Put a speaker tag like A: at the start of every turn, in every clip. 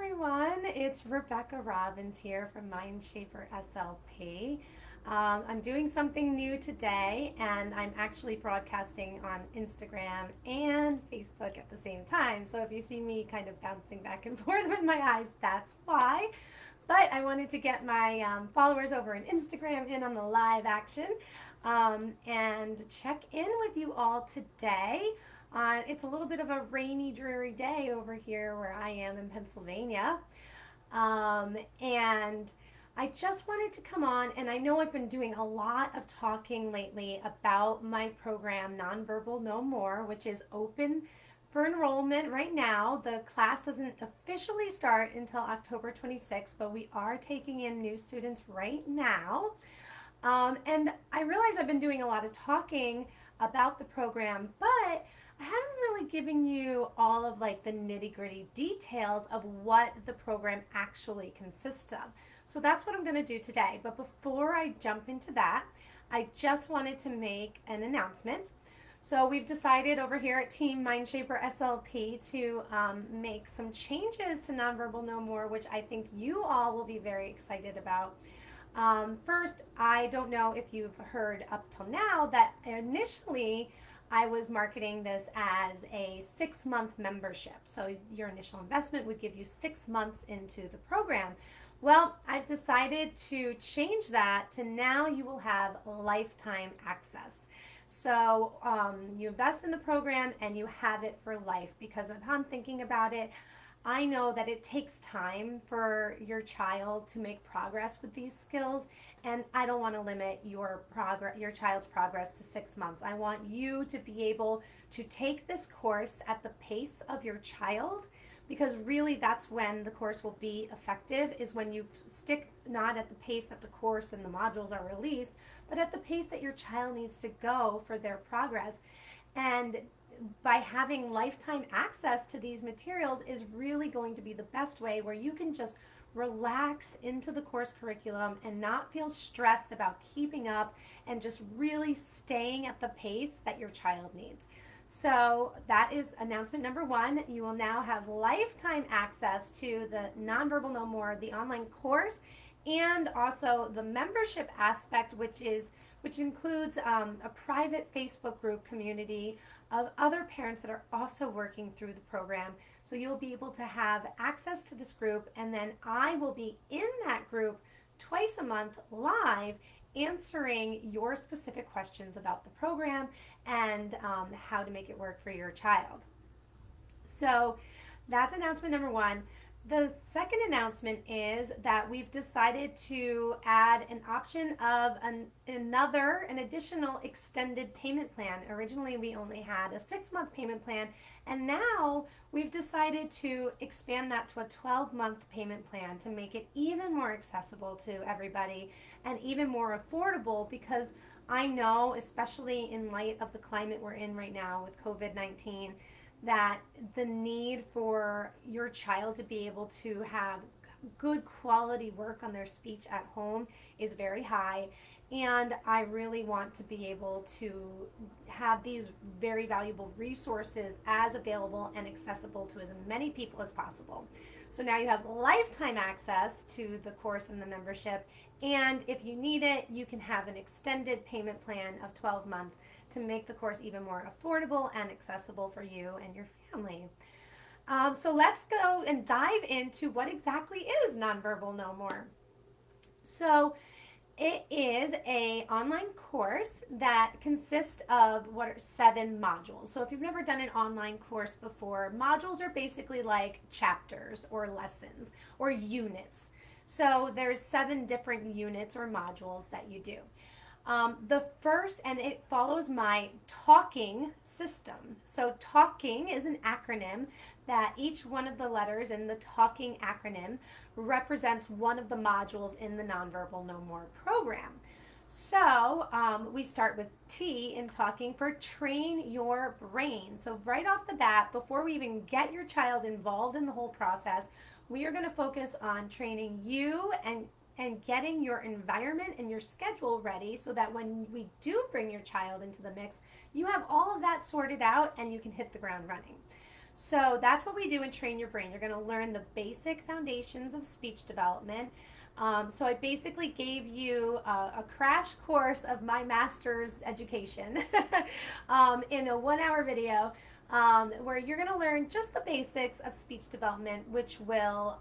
A: everyone. It's Rebecca Robbins here from Mindshaper SLP. I'm doing something new today, and I'm actually broadcasting on Instagram and Facebook at the same time. So if you see me kind of bouncing back and forth with my eyes, that's why. But I wanted to get my followers over on Instagram in on the live action and check in with you all today. It's a little bit of a rainy, dreary day over here where I am in Pennsylvania. And I just wanted to come on, and I know I've been doing a lot of talking lately about my program, Nonverbal No More, which is open for enrollment right now. The class doesn't officially start until October 26th, but we are taking in new students right now. And I realize I've been doing a lot of talking about the program, but I haven't really given you all of like the nitty gritty details of what the program actually consists of. So that's what I'm going to do today. But before I jump into that, I just wanted to make an announcement. So we've decided over here at Team Mindshaper SLP to make some changes to Nonverbal No More, which I think you all will be very excited about. First, I don't know if you've heard up till now that initially I was marketing this as a 6-month membership. So your initial investment would give you 6 months into the program. Well, I've decided to change that to now you will have lifetime access. So you invest in the program and you have it for life, because upon thinking about it, I know that it takes time for your child to make progress with these skills, and I don't want to limit your child's progress to 6 months. I want you to be able to take this course at the pace of your child, because really that's when the course will be effective, is when you stick not at the pace that the course and the modules are released, but at the pace that your child needs to go for their progress. And by having lifetime access to these materials is really going to be the best way, where you can just relax into the course curriculum and not feel stressed about keeping up and just really staying at the pace that your child needs. So that is announcement number one. You will now have lifetime access to the Nonverbal No More, the online course, and also the membership aspect, which includes a private Facebook group community of other parents that are also working through the program. So you'll be able to have access to this group, and then I will be in that group twice a month live, answering your specific questions about the program and how to make it work for your child. So that's announcement number one. The second announcement is that we've decided to add an option of an additional extended payment plan. Originally, we only had a 6-month payment plan, and now we've decided to expand that to a 12-month payment plan to make it even more accessible to everybody and even more affordable, because I know, especially in light of the climate we're in right now with COVID-19, that the need for your child to be able to have good quality work on their speech at home is very high. And I really want to be able to have these very valuable resources as available and accessible to as many people as possible. So now you have lifetime access to the course and the membership. And if you need it, you can have an extended payment plan of 12 months to make the course even more affordable and accessible for you and your family. So let's go and dive into what exactly is Nonverbal No More. So it is an online course that consists of 7 modules. So if you've never done an online course before, modules are basically like chapters or lessons or units. So there's 7 different units or modules that you do. The first, and it follows my talking system. So talking is an acronym that each one of the letters in the talking acronym represents one of the modules in the Nonverbal No More program. So we start with T in talking for train your brain. So right off the bat, before we even get your child involved in the whole process, we are going to focus on training you and getting your environment and your schedule ready, so that when we do bring your child into the mix, you have all of that sorted out and you can hit the ground running. So that's what we do in Train Your Brain. You're going to learn the basic foundations of speech development. So I basically gave you a crash course of my master's education in a 1 hour video where you're going to learn just the basics of speech development, which will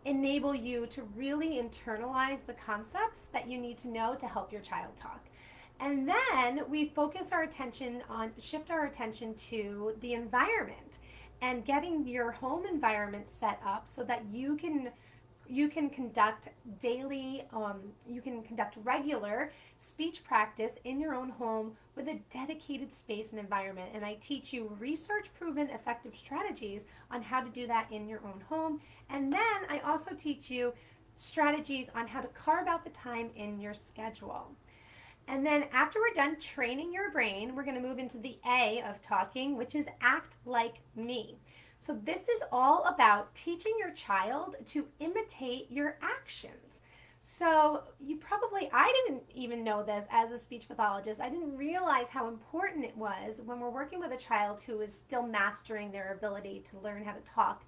A: enable you to really internalize the concepts that you need to know to help your child talk. And then we shift our attention to the environment and getting your home environment set up so that you can conduct regular speech practice in your own home with a dedicated space and environment. And I teach you research proven effective strategies on how to do that in your own home. And then I also teach you strategies on how to carve out the time in your schedule. And then after we're done training your brain, we're going to move into the A of talking, which is act like me. So this is all about teaching your child to imitate your actions. So I didn't even know this as a speech pathologist. I didn't realize how important it was when we're working with a child who is still mastering their ability to learn how to talk,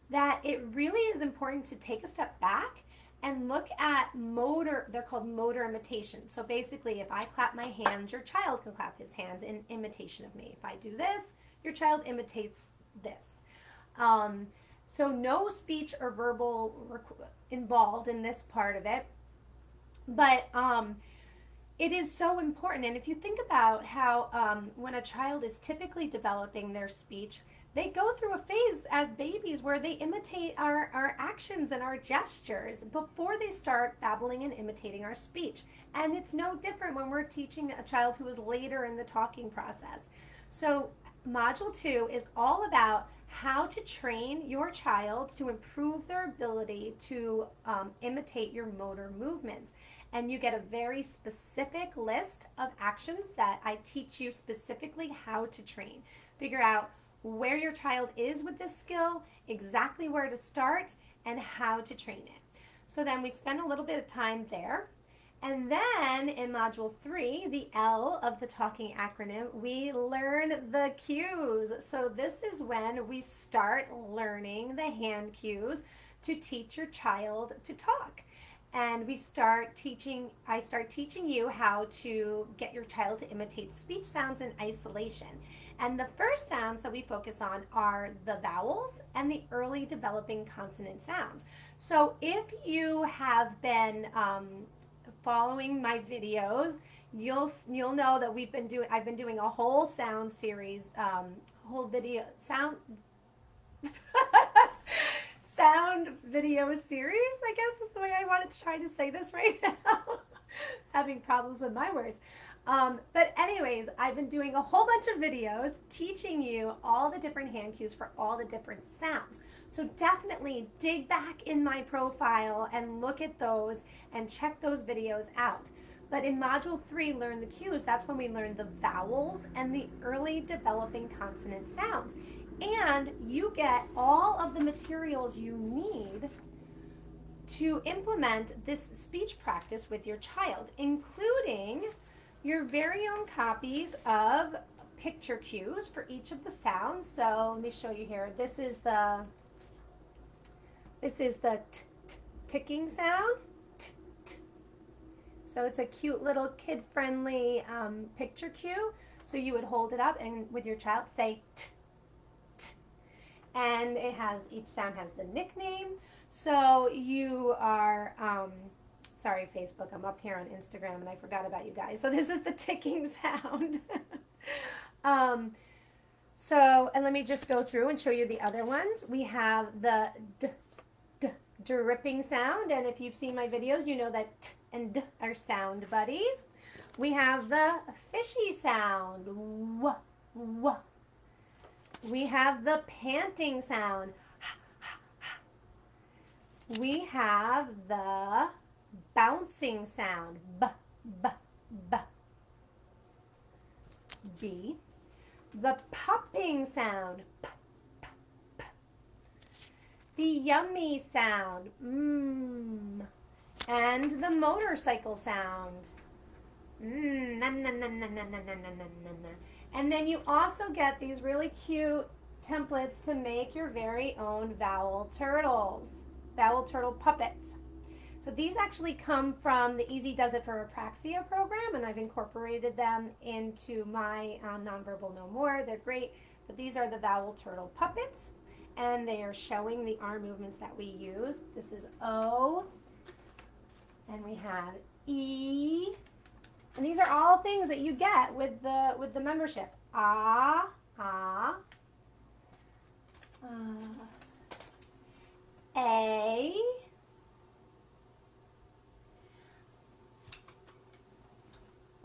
A: that it really is important to take a step back and look at they're called motor imitation. So basically, if I clap my hands, your child can clap his hands in imitation of me. If I do this, your child imitates this. So no speech or verbal involved in this part of it, but it is so important. And if you think about how when a child is typically developing their speech, they go through a phase as babies where they imitate our actions and our gestures before they start babbling and imitating our speech. And it's no different when we're teaching a child who is later in the talking process. So Module 2 is all about how to train your child to improve their ability to imitate your motor movements. And you get a very specific list of actions that I teach you specifically how to train. Figure out where your child is with this skill, exactly where to start, and how to train it. So then we spend a little bit of time there. And then in Module 3, the L of the talking acronym, we learn the cues. So this is when we start learning the hand cues to teach your child to talk. And I start teaching you how to get your child to imitate speech sounds in isolation. And the first sounds that we focus on are the vowels and the early developing consonant sounds. So if you have been following my videos, you'll know that I've been doing a whole sound series, whole video sound sound video series, I guess is the way I wanted to try to say this right now. Having problems with my words. But anyways, I've been doing a whole bunch of videos teaching you all the different hand cues for all the different sounds. So definitely dig back in my profile and look at those and check those videos out. But in Module 3, Learn the Cues, that's when we learn the vowels and the early developing consonant sounds. And you get all of the materials you need to implement this speech practice with your child, including your very own copies of picture cues for each of the sounds. So let me show you here. This is the ticking sound. So it's a cute little kid-friendly picture cue. So you would hold it up and with your child say t, t. And each sound has the nickname. So you are, sorry Facebook, I'm up here on Instagram and I forgot about you guys. So this is the ticking sound. And let me just go through and show you the other ones. We have the dripping sound, and if you've seen my videos, you know that t and d are sound buddies. We have the fishy sound, w, w. We have the panting sound. We have the bouncing sound, b, b, b, b. The popping sound, p, p, p. The yummy sound, mmm. And the motorcycle sound, na, na, na, na, na, na, na, na, na, na. And then you also get these really cute templates to make your very own vowel turtles, vowel turtle puppets. So these actually come from the Easy Does It for Apraxia program, and I've incorporated them into my Nonverbal No More. They're great, but these are the vowel turtle puppets, and they are showing the arm movements that we use. This is O, and we have E, and these are all things that you get with the membership. Ah, ah, A,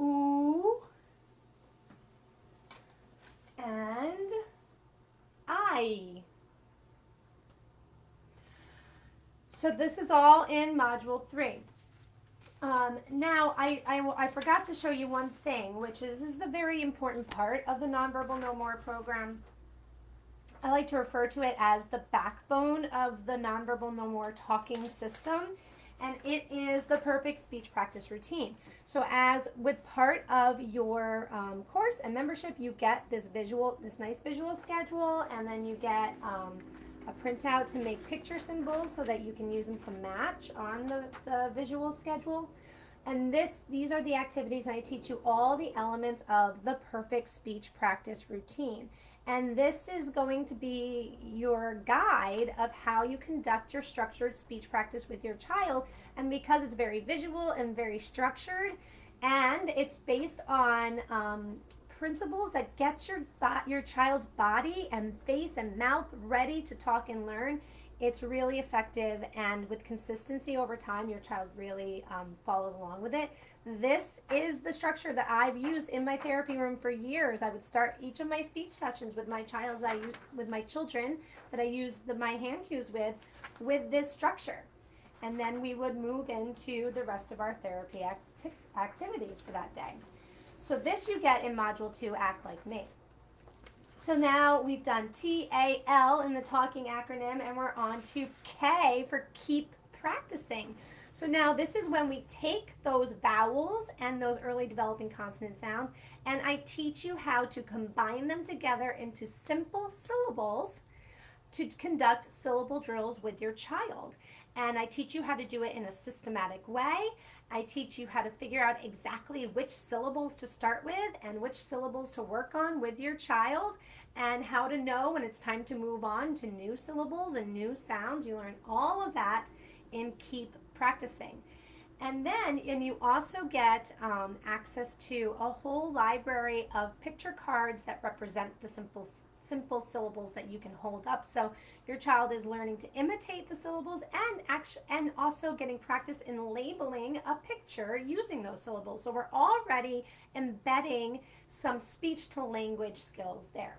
A: oo, and I. So this is all in Module 3. Now, I forgot to show you one thing, which is this is the very important part of the Nonverbal No More program. I like to refer to it as the backbone of the Nonverbal No More talking system, and it is the perfect speech practice routine. So as with part of your course and membership, you get this nice visual schedule, and then you get a printout to make picture symbols so that you can use them to match on the visual schedule. And these are the activities. I teach you all the elements of the perfect speech practice routine. And this is going to be your guide of how you conduct your structured speech practice with your child. And because it's very visual and very structured, and it's based on principles that get your child's body and face and mouth ready to talk and learn, it's really effective, and with consistency over time, your child really follows along with it. This is the structure that I've used in my therapy room for years. I would start each of my speech sessions with my children that I use my hand cues with this structure. And then we would move into the rest of our therapy activities for that day. So this you get in Module 2, Act Like Me. So now we've done TAL in the talking acronym, and we're on to K for keep practicing. So now this is when we take those vowels and those early developing consonant sounds, and I teach you how to combine them together into simple syllables to conduct syllable drills with your child. And I teach you how to do it in a systematic way. I teach you how to figure out exactly which syllables to start with and which syllables to work on with your child, and how to know when it's time to move on to new syllables and new sounds. You learn all of that in Keep Practicing. And you also get access to a whole library of picture cards that represent the simple syllables that you can hold up. So your child is learning to imitate the syllables and also getting practice in labeling a picture using those syllables. So we're already embedding some speech to language skills there.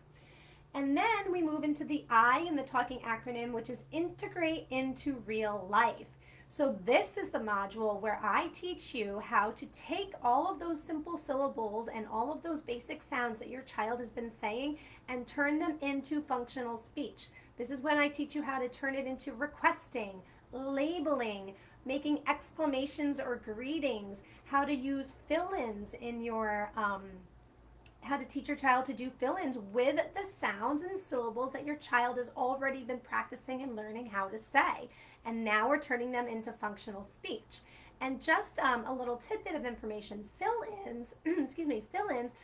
A: And then we move into the I in the talking acronym, which is integrate into real life. So this is the module where I teach you how to take all of those simple syllables and all of those basic sounds that your child has been saying and turn them into functional speech. This is when I teach you how to turn it into requesting, labeling, making exclamations or greetings, how to use fill-ins in your how to teach your child to do fill-ins with the sounds and syllables that your child has already been practicing and learning how to say. And now we're turning them into functional speech. And just a little tidbit of information, fill-ins, fill-ins,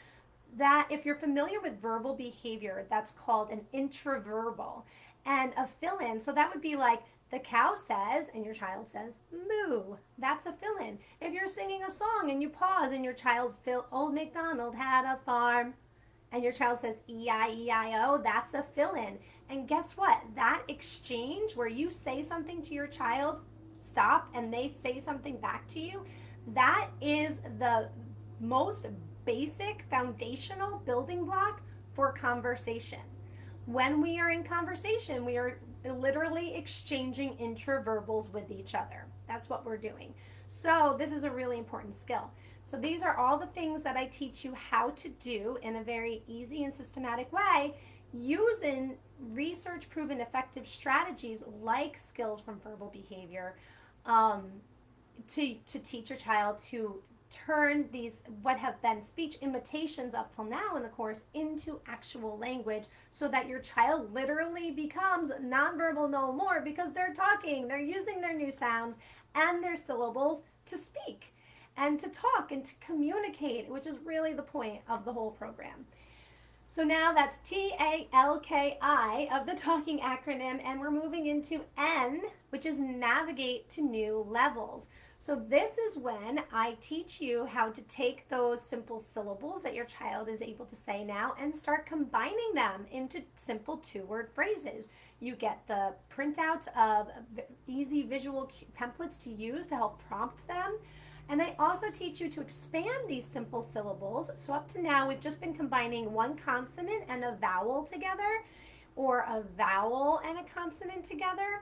A: that if you're familiar with verbal behavior, that's called an intraverbal. And a fill-in, so that would be like, the cow says, and your child says, moo. That's a fill-in. If you're singing a song and you pause and your child, Old MacDonald had a farm, and your child says E-I-E-I-O, that's a fill-in. And guess what? That exchange where you say something to your child, stop, and they say something back to you, that is the most basic foundational building block for conversation. When we are in conversation, we are literally exchanging intraverbals with each other. That's what we're doing. So this is a really important skill. So these are all the things that I teach you how to do in a very easy and systematic way, using research-proven effective strategies like skills from verbal behavior to teach your child to turn these what have been speech imitations up till now in the course into actual language so that your child literally becomes nonverbal no more because they're talking, they're using their new sounds and their syllables to speak and to talk and to communicate, which is really the point of the whole program. So now that's TALKI of the talking acronym, and we're moving into N, which is navigate to new levels. So this is when I teach you how to take those simple syllables that your child is able to say now and start combining them into simple two-word phrases. You get the printouts of easy visual templates to use to help prompt them. And I also teach you to expand these simple syllables. So up to now, we've just been combining one consonant and a vowel together, or a vowel and a consonant together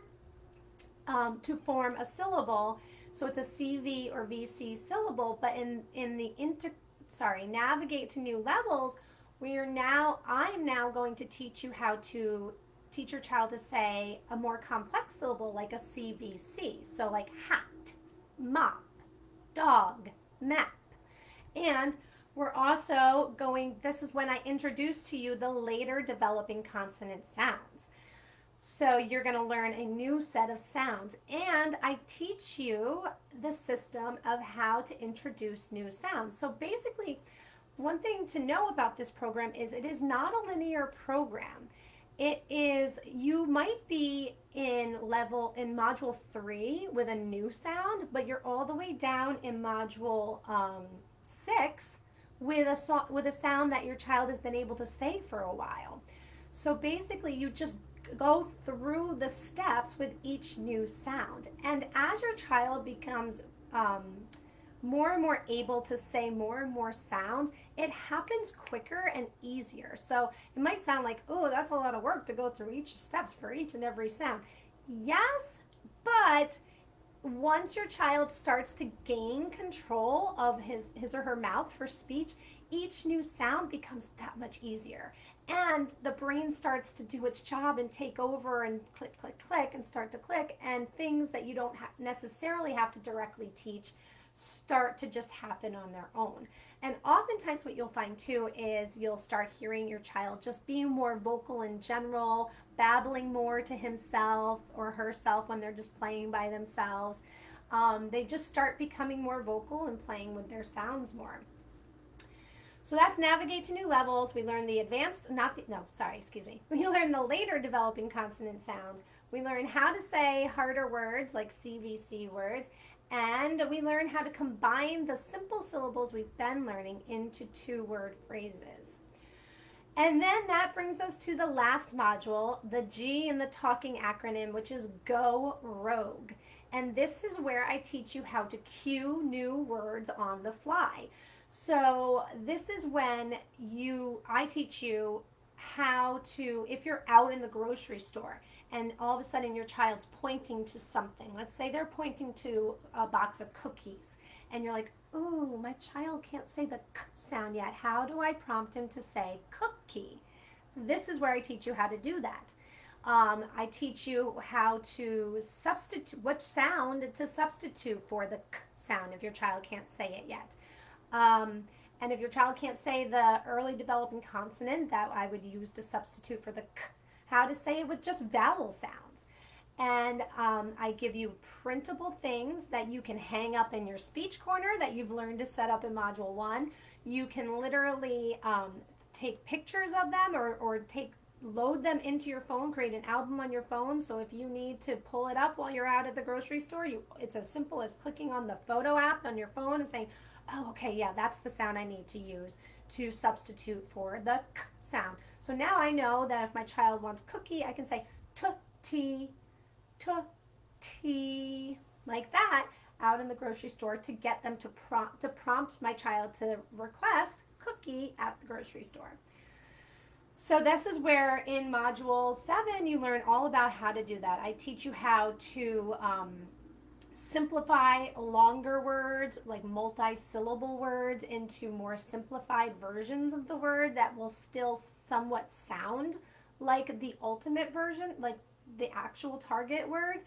A: to form a syllable. So it's a CV or VC syllable, but in the navigate to new levels, I'm now going to teach you how to teach your child to say a more complex syllable like a CVC. So like hat, mop, dog, map. And we're also this is when I introduce to you the later developing consonant sounds. So you're going to learn a new set of sounds. And I teach you the system of how to introduce new sounds. So basically, one thing to know about this program is it is not a linear program. It is, you might be in module 3 with a new sound, but you're all the way down in module 6 with a sound that your child has been able to say for a while. So basically, you just go through the steps with each new sound. And as your child becomes more and more able to say more and more sounds, it happens quicker and easier. So it might sound like, oh, that's a lot of work to go through each steps for each and every sound. Yes, but once your child starts to gain control of his or her mouth for speech, each new sound becomes that much easier. And the brain starts to do its job and take over and click, click, click, and start to click. And things that you don't necessarily have to directly teach start to just happen on their own. And oftentimes what you'll find too is you'll start hearing your child just being more vocal in general, babbling more to himself or herself when they're just playing by themselves. They just start becoming more vocal and playing with their sounds more. So that's navigate to new levels. We learn the We learn the later developing consonant sounds. We learn how to say harder words like CVC words. And we learn how to combine the simple syllables we've been learning into two-word phrases. And then that brings us to the last module, the G in the talking acronym, which is Go Rogue. And this is where I teach you how to cue new words on the fly. So this is when I teach you how to, if you're out in the grocery store and all of a sudden your child's pointing to something, let's say they're pointing to a box of cookies, and you're like, ooh, my child can't say the k sound yet. How do I prompt him to say cookie? This is where I teach you how to do that. I teach you how to substitute, which sound to substitute for the k sound if your child can't say it yet. And if your child can't say the early developing consonant that I would use to substitute for the k, how to say it with just vowel sounds. And I give you printable things that you can hang up in your speech corner that you've learned to set up in Module 1. You can literally take pictures of them or load them into your phone, create an album on your phone. So if you need to pull it up while you're out at the grocery store, it's as simple as clicking on the photo app on your phone and saying, oh, okay, yeah, that's the sound I need to use to substitute for the k sound. So now I know that if my child wants cookie, I can say t-t, t-t, like that out in the grocery store to get them to prompt my child to request cookie at the grocery store. So this is where in Module 7 you learn all about how to do that. I teach you how to simplify longer words, like multi-syllable words, into more simplified versions of the word that will still somewhat sound like the ultimate version, like the actual target word,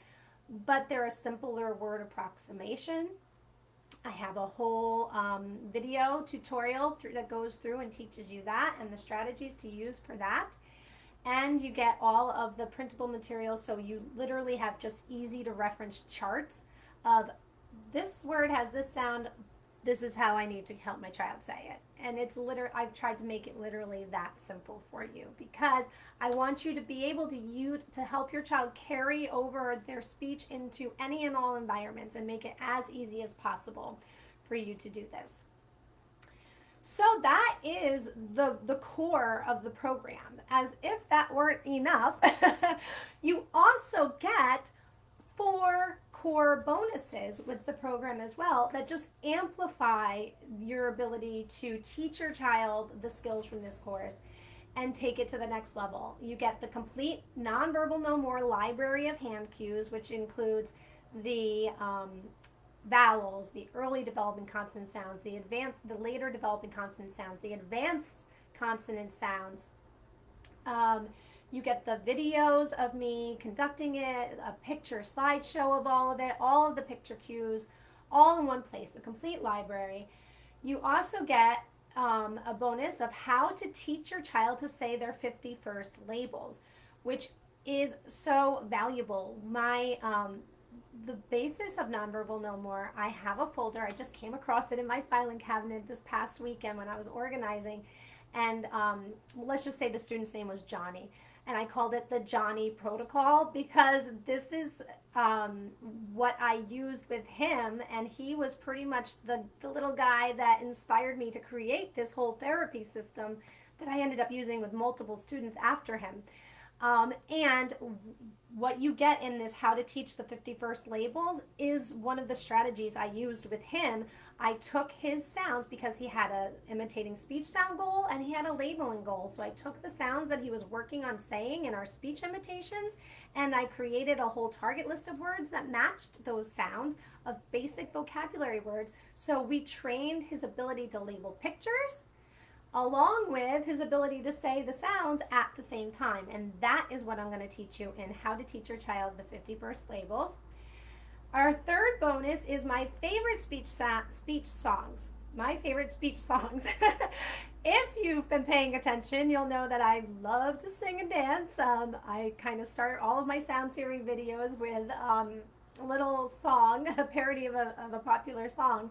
A: but they're a simpler word approximation. I have a whole video tutorial that goes through and teaches you that and the strategies to use for that. And you get all of the printable materials, so you literally have just easy to reference charts of this word has this sound, this is how I need to help my child say it. And it's I've tried to make it literally that simple for you, because I want you to be able to help your child carry over their speech into any and all environments and make it as easy as possible for you to do this. So that is the core of the program. As if that weren't enough, you also get 4 core bonuses with the program as well that just amplify your ability to teach your child the skills from this course and take it to the next level. You get the complete Nonverbal No More library of hand cues, which includes the vowels, the early developing consonant sounds, the later developing consonant sounds, the advanced consonant sounds. You get the videos of me conducting it, a picture slideshow of all of it, all of the picture cues, all in one place, the complete library. You also get a bonus of how to teach your child to say their 51st labels, which is so valuable. The basis of Nonverbal No More, I have a folder. I just came across it in my filing cabinet this past weekend when I was organizing. And let's just say the student's name was Johnny. And I called it the Johnny Protocol, because this is what I used with him. And he was pretty much the little guy that inspired me to create this whole therapy system that I ended up using with multiple students after him. And what you get in this how to teach the 51st labels is one of the strategies I used with him. I took his sounds because he had a imitating speech sound goal and he had a labeling goal. So I took the sounds that he was working on saying in our speech imitations, and I created a whole target list of words that matched those sounds of basic vocabulary words. So we trained his ability to label pictures along with his ability to say the sounds at the same time. And that is what I'm going to teach you in how to teach your child the 51st labels. Our third bonus is my favorite speech songs. My favorite speech songs. If you've been paying attention, you'll know that I love to sing and dance. I kind of start all of my sound series videos with a little song, a parody of a popular song.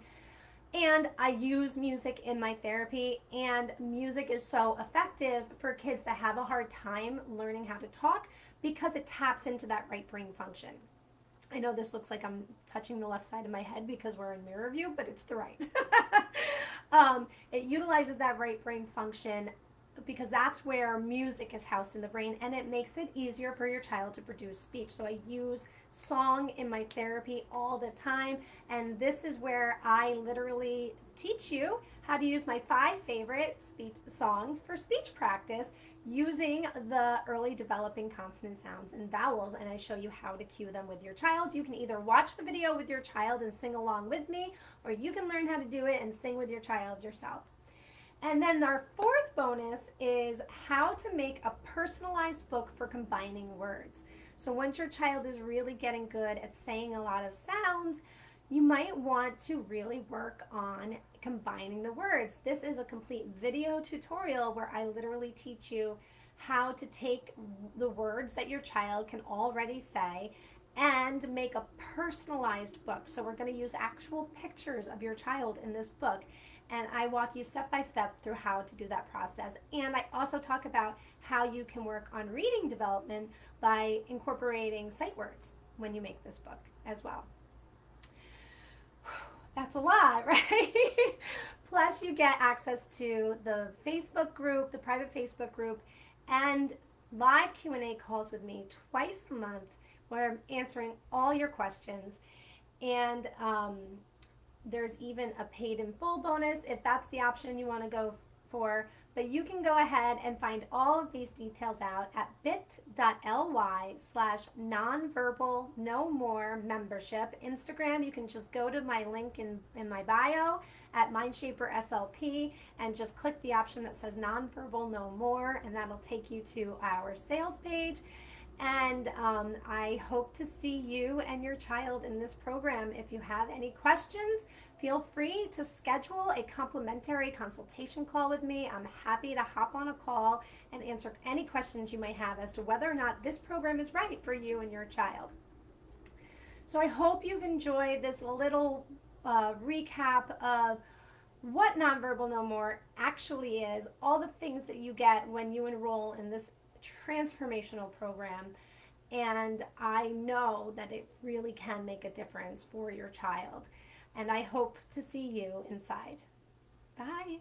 A: And I use music in my therapy, and music is so effective for kids that have a hard time learning how to talk because it taps into that right brain function. I know this looks like I'm touching the left side of my head because we're in mirror view, but it's the right. It utilizes that right brain function because that's where music is housed in the brain, and it makes it easier for your child to produce speech. So I use song in my therapy all the time, and this is where I literally teach you how to use my 5 favorite speech songs for speech practice using the early developing consonant sounds and vowels, and I show you how to cue them with your child. You can either watch the video with your child and sing along with me, or you can learn how to do it and sing with your child yourself. And then our 4th bonus is how to make a personalized book for combining words. So once your child is really getting good at saying a lot of sounds, you might want to really work on combining the words. This is a complete video tutorial where I literally teach you how to take the words that your child can already say and make a personalized book. So we're going to use actual pictures of your child in this book. And I walk you step by step through how to do that process. And I also talk about how you can work on reading development by incorporating sight words when you make this book as well. That's a lot, right? Plus you get access to the Facebook group, the private Facebook group, and live Q&A calls with me twice a month where I'm answering all your questions. And there's even a paid in full bonus if that's the option you want to go for. But you can go ahead and find all of these details out at bit.ly/nonverbal no more membership. Instagram, you can just go to my link in my bio at MindshaperSLP and just click the option that says Nonverbal No More, and that'll take you to our sales page. And I hope to see you and your child in this program. If you have any questions, Feel free to schedule a complimentary consultation call with me. I'm happy to hop on a call and answer any questions you might have as to whether or not this program is right for you and your child. So I hope you've enjoyed this little recap of what Nonverbal No More actually is, all the things that you get when you enroll in this transformational program. And I know that it really can make a difference for your child. And I hope to see you inside. Bye.